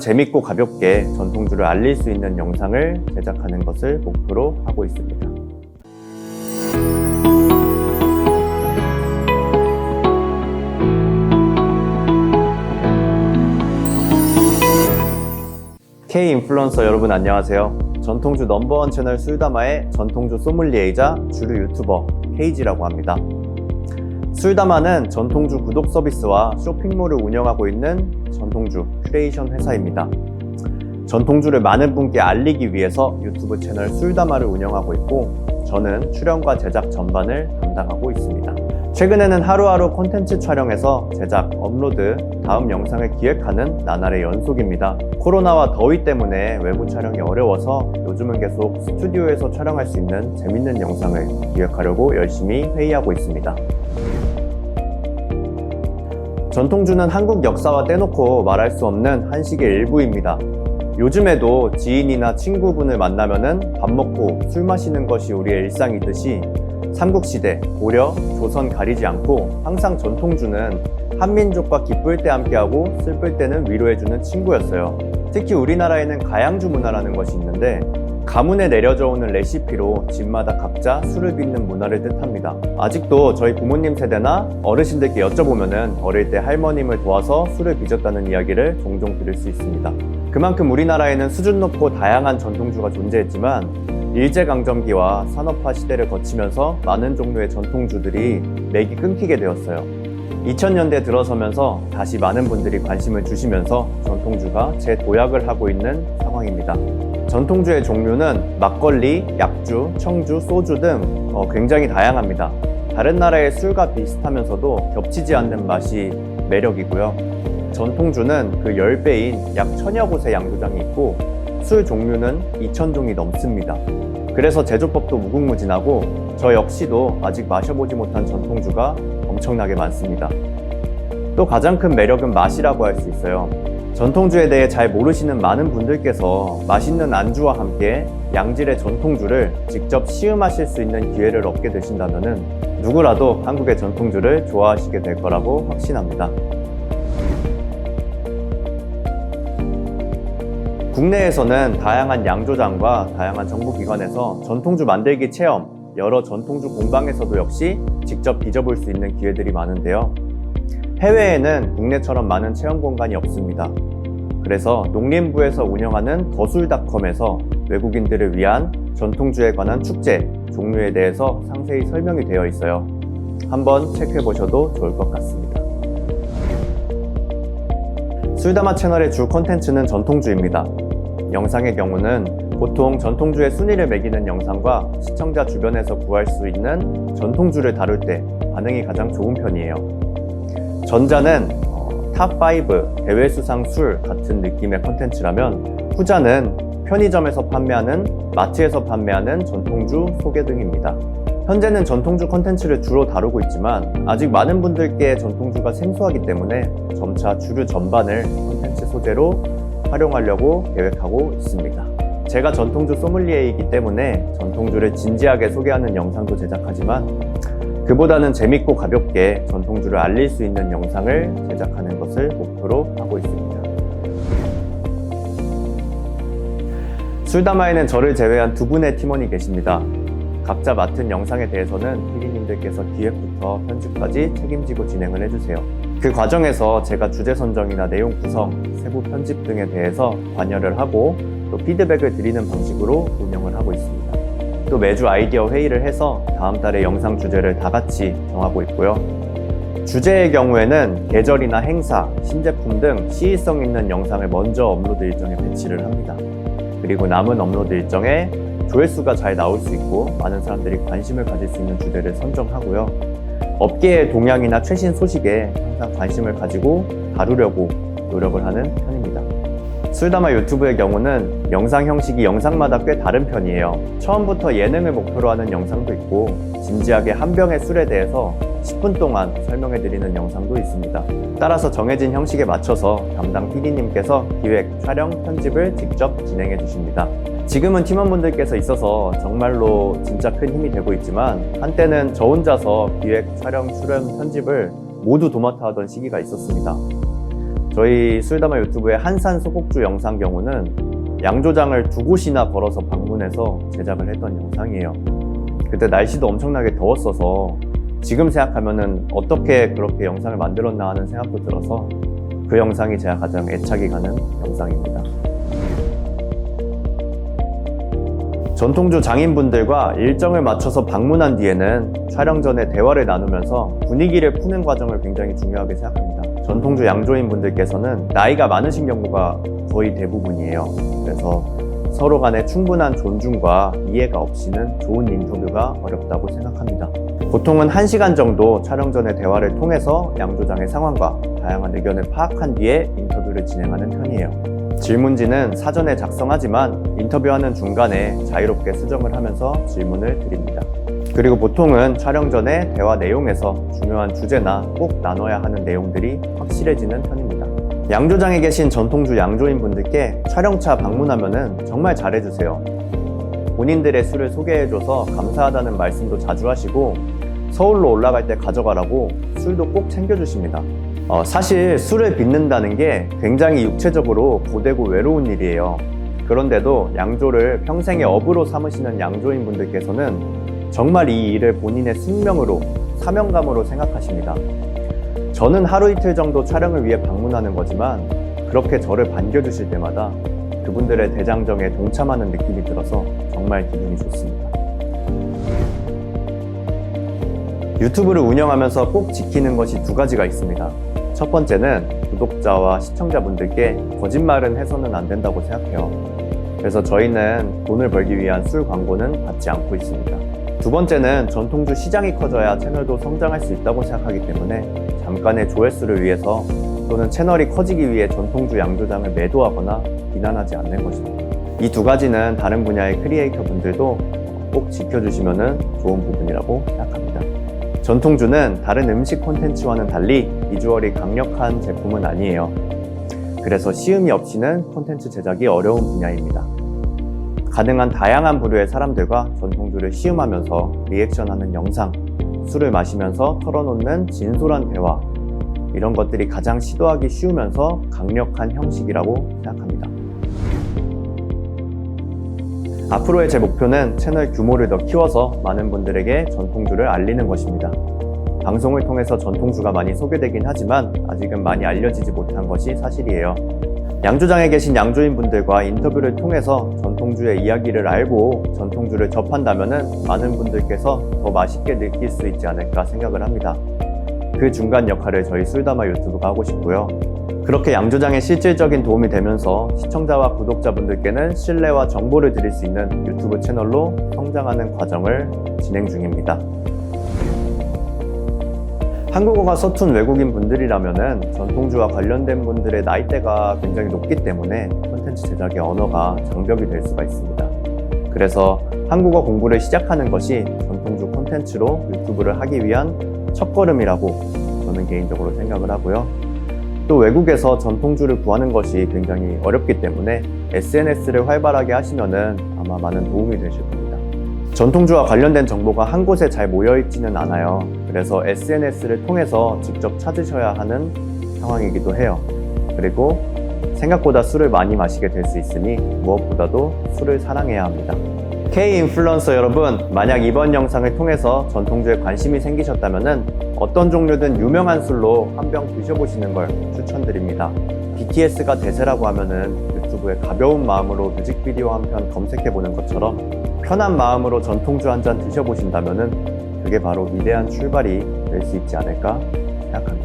재밌고 가볍게 전통주를 알릴 수 있는 영상을 제작하는 것을 목표로 하고 있습니다. K 인플루언서 여러분 안녕하세요. 전통주 넘버원 채널 술담아의 전통주 소믈리에이자 주류 유튜버 KG라고 합니다. 술담아는 전통주 구독 서비스와 쇼핑몰을 운영하고 있는 전통주 큐레이션 회사입니다. 전통주를 많은 분께 알리기 위해서 유튜브 채널 술담아를 운영하고 있고, 저는 출연과 제작 전반을 담당하고 있습니다. 최근에는 하루하루 콘텐츠 촬영해서 제작, 업로드, 다음 영상을 기획하는 나날의 연속입니다. 코로나와 더위 때문에 외부 촬영이 어려워서 요즘은 계속 스튜디오에서 촬영할 수 있는 재밌는 영상을 기획하려고 열심히 회의하고 있습니다. 전통주는 한국 역사와 떼놓고 말할 수 없는 한식의 일부입니다. 요즘에도 지인이나 친구분을 만나면은 밥 먹고 술 마시는 것이 우리의 일상이듯이 삼국시대, 고려, 조선 가리지 않고 항상 전통주는 한민족과 기쁠 때 함께하고 슬플 때는 위로해주는 친구였어요. 특히 우리나라에는 가양주 문화라는 것이 있는데, 가문에 내려져 오는 레시피로 집마다 각자 술을 빚는 문화를 뜻합니다. 아직도 저희 부모님 세대나 어르신들께 여쭤보면은 어릴 때 할머님을 도와서 술을 빚었다는 이야기를 종종 들을 수 있습니다. 그만큼 우리나라에는 수준 높고 다양한 전통주가 존재했지만 일제강점기와 산업화 시대를 거치면서 많은 종류의 전통주들이 맥이 끊기게 되었어요. 2000년대 들어서면서 다시 많은 분들이 관심을 주시면서 전통주가 재도약을 하고 있는 상황입니다. 전통주의 종류는 막걸리, 약주, 청주, 소주 등 굉장히 다양합니다. 다른 나라의 술과 비슷하면서도 겹치지 않는 맛이 매력이고요. 전통주는 그 10배인 약 1000여 곳의 양조장이 있고 술 종류는 2000종이 넘습니다. 그래서 제조법도 무궁무진하고 저 역시도 아직 마셔보지 못한 전통주가 엄청나게 많습니다. 또 가장 큰 매력은 맛이라고 할 수 있어요. 전통주에 대해 잘 모르시는 많은 분들께서 맛있는 안주와 함께 양질의 전통주를 직접 시음하실 수 있는 기회를 얻게 되신다면 누구라도 한국의 전통주를 좋아하시게 될 거라고 확신합니다. 국내에서는 다양한 양조장과 다양한 정부기관에서 전통주 만들기 체험, 여러 전통주 공방에서도 역시 직접 빚어볼 수 있는 기회들이 많은데요. 해외에는 국내처럼 많은 체험 공간이 없습니다. 그래서 농림부에서 운영하는 더술닷컴에서 외국인들을 위한 전통주에 관한 축제, 종류에 대해서 상세히 설명이 되어 있어요. 한번 체크해 보셔도 좋을 것 같습니다. 술담아 채널의 주 콘텐츠는 전통주입니다. 영상의 경우는 보통 전통주의 순위를 매기는 영상과 시청자 주변에서 구할 수 있는 전통주를 다룰 때 반응이 가장 좋은 편이에요. 전자는 탑5 대회수상 술 같은 느낌의 콘텐츠라면, 후자는 편의점에서 판매하는, 마트에서 판매하는 전통주 소개 등입니다. 현재는 전통주 콘텐츠를 주로 다루고 있지만 아직 많은 분들께 전통주가 생소하기 때문에 점차 주류 전반을 콘텐츠 소재로 활용하려고 계획하고 있습니다. 제가 전통주 소믈리에이기 때문에 전통주를 진지하게 소개하는 영상도 제작하지만 그보다는 재밌고 가볍게 전통주를 알릴 수 있는 영상을 제작하는 것을 목표로 하고 있습니다. 술담아에는 저를 제외한 두 분의 팀원이 계십니다. 각자 맡은 영상에 대해서는 PD님들께서 기획부터 편집까지 책임지고 진행을 해주세요. 그 과정에서 제가 주제 선정이나 내용 구성, 세부 편집 등에 대해서 관여를 하고 또 피드백을 드리는 방식으로 운영을 하고 있습니다. 또 매주 아이디어 회의를 해서 다음 달의 영상 주제를 다 같이 정하고 있고요. 주제의 경우에는 계절이나 행사, 신제품 등 시의성 있는 영상을 먼저 업로드 일정에 배치를 합니다. 그리고 남은 업로드 일정에 조회수가 잘 나올 수 있고 많은 사람들이 관심을 가질 수 있는 주제를 선정하고요. 업계의 동향이나 최신 소식에 항상 관심을 가지고 다루려고 노력을 하는 편입니다. 술담아 유튜브의 경우는 영상 형식이 영상마다 꽤 다른 편이에요. 처음부터 예능을 목표로 하는 영상도 있고 진지하게 한 병의 술에 대해서 10분 동안 설명해드리는 영상도 있습니다. 따라서 정해진 형식에 맞춰서 담당 PD님께서 기획, 촬영, 편집을 직접 진행해 주십니다. 지금은 팀원분들께서 있어서 정말로 진짜 큰 힘이 되고 있지만 한때는 저 혼자서 기획, 촬영, 출연, 편집을 모두 도맡아 하던 시기가 있었습니다. 저희 술담아 유튜브의 한산 소곡주 영상 경우는 양조장을 2곳이나 걸어서 방문해서 제작을 했던 영상이에요. 그때 날씨도 엄청나게 더웠어서 지금 생각하면은 어떻게 그렇게 영상을 만들었나 하는 생각도 들어서 그 영상이 제가 가장 애착이 가는 영상입니다. 전통주 장인분들과 일정을 맞춰서 방문한 뒤에는 촬영 전에 대화를 나누면서 분위기를 푸는 과정을 굉장히 중요하게 생각합니다. 전통주 양조인분들께서는 나이가 많으신 경우가 거의 대부분이에요. 그래서 서로 간에 충분한 존중과 이해가 없이는 좋은 인터뷰가 어렵다고 생각합니다. 보통은 1시간 정도 촬영 전에 대화를 통해서 양조장의 상황과 다양한 의견을 파악한 뒤에 인터뷰를 진행하는 편이에요. 질문지는 사전에 작성하지만 인터뷰하는 중간에 자유롭게 수정을 하면서 질문을 드립니다. 그리고 보통은 촬영 전에 대화 내용에서 중요한 주제나 꼭 나눠야 하는 내용들이 확실해지는 편입니다. 양조장에 계신 전통주 양조인 분들께 촬영차 방문하면은 정말 잘해주세요. 본인들의 술을 소개해줘서 감사하다는 말씀도 자주 하시고 서울로 올라갈 때 가져가라고 술도 꼭 챙겨주십니다. 사실 술을 빚는다는 게 굉장히 육체적으로 고되고 외로운 일이에요. 그런데도 양조를 평생의 업으로 삼으시는 양조인 분들께서는 정말 이 일을 본인의 숙명으로, 사명감으로 생각하십니다. 저는 하루 이틀 정도 촬영을 위해 방문하는 거지만 그렇게 저를 반겨주실 때마다 그분들의 대장정에 동참하는 느낌이 들어서 정말 기분이 좋습니다. 유튜브를 운영하면서 꼭 지키는 것이 2가지가 있습니다. 첫 번째는 구독자와 시청자분들께 거짓말은 해서는 안 된다고 생각해요. 그래서 저희는 돈을 벌기 위한 술 광고는 받지 않고 있습니다. 두 번째는 전통주 시장이 커져야 채널도 성장할 수 있다고 생각하기 때문에 잠깐의 조회수를 위해서 또는 채널이 커지기 위해 전통주 양조장을 매도하거나 비난하지 않는 것입니다. 이 2가지는 다른 분야의 크리에이터 분들도 꼭 지켜주시면 좋은 부분이라고 생각합니다. 전통주는 다른 음식 콘텐츠와는 달리 비주얼이 강력한 제품은 아니에요. 그래서 시음이 없이는 콘텐츠 제작이 어려운 분야입니다. 가능한 다양한 부류의 사람들과 전통주를 시음하면서 리액션하는 영상, 술을 마시면서 털어놓는 진솔한 대화, 이런 것들이 가장 시도하기 쉬우면서 강력한 형식이라고 생각합니다. 앞으로의 제 목표는 채널 규모를 더 키워서 많은 분들에게 전통주를 알리는 것입니다. 방송을 통해서 전통주가 많이 소개되긴 하지만 아직은 많이 알려지지 못한 것이 사실이에요. 양조장에 계신 양조인 분들과 인터뷰를 통해서 전통주의 이야기를 알고 전통주를 접한다면 많은 분들께서 더 맛있게 느낄 수 있지 않을까 생각을 합니다. 그 중간 역할을 저희 술담아 유튜브가 하고 싶고요. 그렇게 양조장에 실질적인 도움이 되면서 시청자와 구독자분들께는 신뢰와 정보를 드릴 수 있는 유튜브 채널로 성장하는 과정을 진행 중입니다. 한국어가 서툰 외국인 분들이라면 전통주와 관련된 분들의 나이대가 굉장히 높기 때문에 콘텐츠 제작의 언어가 장벽이 될 수가 있습니다. 그래서 한국어 공부를 시작하는 것이 전통주 콘텐츠로 유튜브를 하기 위한 첫걸음이라고 저는 개인적으로 생각을 하고요. 또 외국에서 전통주를 구하는 것이 굉장히 어렵기 때문에 SNS를 활발하게 하시면은 아마 많은 도움이 되실 겁니다. 전통주와 관련된 정보가 한 곳에 잘 모여있지는 않아요. 그래서 SNS를 통해서 직접 찾으셔야 하는 상황이기도 해요. 그리고 생각보다 술을 많이 마시게 될 수 있으니 무엇보다도 술을 사랑해야 합니다. K-인플루언서 여러분, 만약 이번 영상을 통해서 전통주에 관심이 생기셨다면 어떤 종류든 유명한 술로 한 병 드셔보시는 걸 추천드립니다. BTS가 대세라고 하면은 유튜브에 가벼운 마음으로 뮤직비디오 한 편 검색해보는 것처럼 편한 마음으로 전통주 한 잔 드셔보신다면은 그게 바로 위대한 출발이 될 수 있지 않을까 생각합니다.